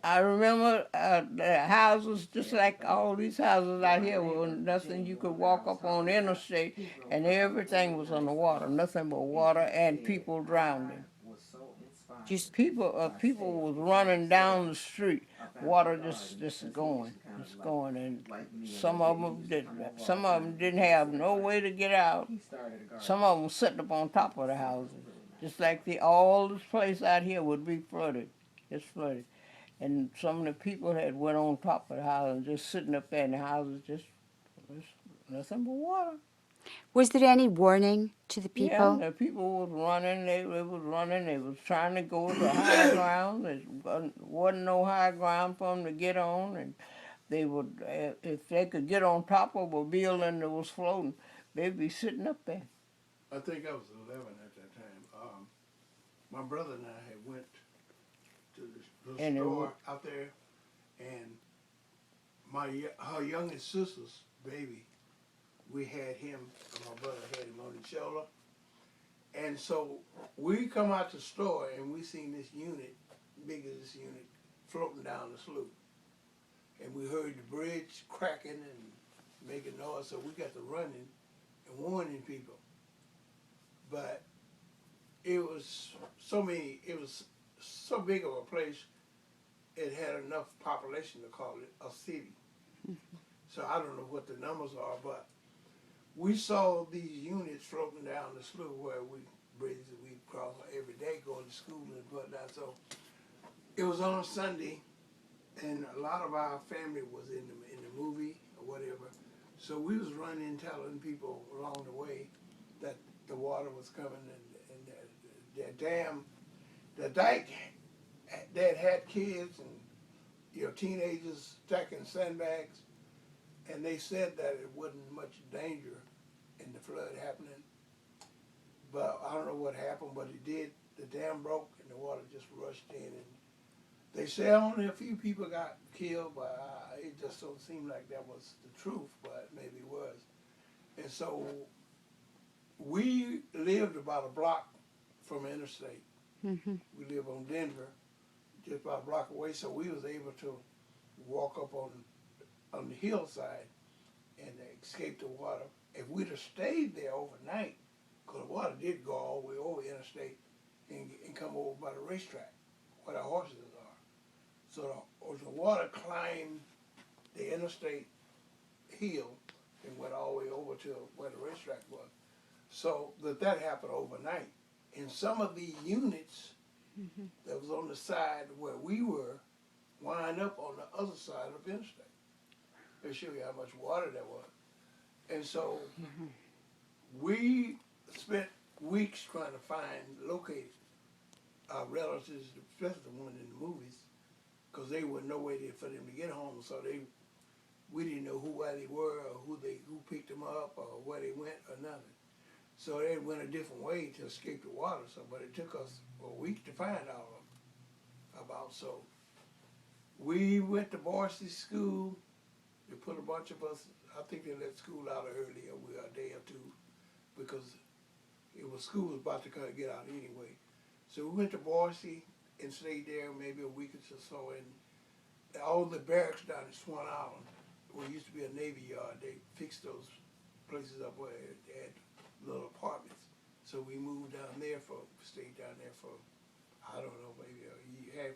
I remember the houses, just like all these houses out here, were nothing. You could walk up on the interstate, and everything was on the water, nothing but water and people drowning. Just People was running down the street, water just going, and some of them didn't have no way to get out. Some of them sitting up on top of the houses, just like all this place out here would be flooded, just flooded. And some of the people had went on top of the house and just sitting up there in the houses, just nothing but water. was there any warning to the Yeah, people? the people was running. They was running. They was trying to go to high ground. There wasn't no high ground for them to get on, and they would, if they could get on top of a building that was floating, they'd be sitting up there. I think I was 11 at that time. My brother and I had went to the And store out there, and her youngest sister's baby, we had him, my brother had him on his shoulder. And so we come out the store and we seen this unit, big as this unit, floating down the slope. And we heard the bridge cracking and making noise, so we got to running and warning people. But it was so big of a place, it had enough population to call it a city. So I don't know what the numbers are, but we saw these units floating down the slough where bridges that we cross every day going to school and whatnot. So it was on a Sunday, and a lot of our family was in the movie or whatever. So we was running telling people along the way that the water was coming, and the dike, they had kids and teenagers stacking sandbags, and they said that it wasn't much danger in the flood happening. But I don't know what happened, but it did. The dam broke and the water just rushed in, and they say only a few people got killed, but it just don't seem like that was the truth, but maybe it was. And so we lived about a block from the interstate. Mm-hmm. We live on Denver, just about a block away, so we was able to walk up on the hillside and escape the water. If we'd have stayed there overnight, because the water did go all the way over interstate and come over by the racetrack where the horses are. So the water climbed the interstate hill and went all the way over to where the racetrack was. So that happened overnight. And some of the units that was on the side where we were wind up on the other side of the interstate. They show you how much water there was. And so we spent weeks trying to locate our relatives, especially the ones in the movies, because they were no way for them to get home. So we didn't know where they were or who picked them up or where they went or nothing. So they went a different way to escape the water. But it took us a week to find all of them about. So we went to varsity school. They put a bunch of us, I think they let school out early, a day or two, because school was about to kind of get out anyway. So we went to varsity and stayed there maybe a week or so. And all the barracks down in Swan Island, where it used to be a Navy yard, they fixed those places up where they had little apartments. So we moved down there stayed down there for, I don't know, maybe a year, half a year.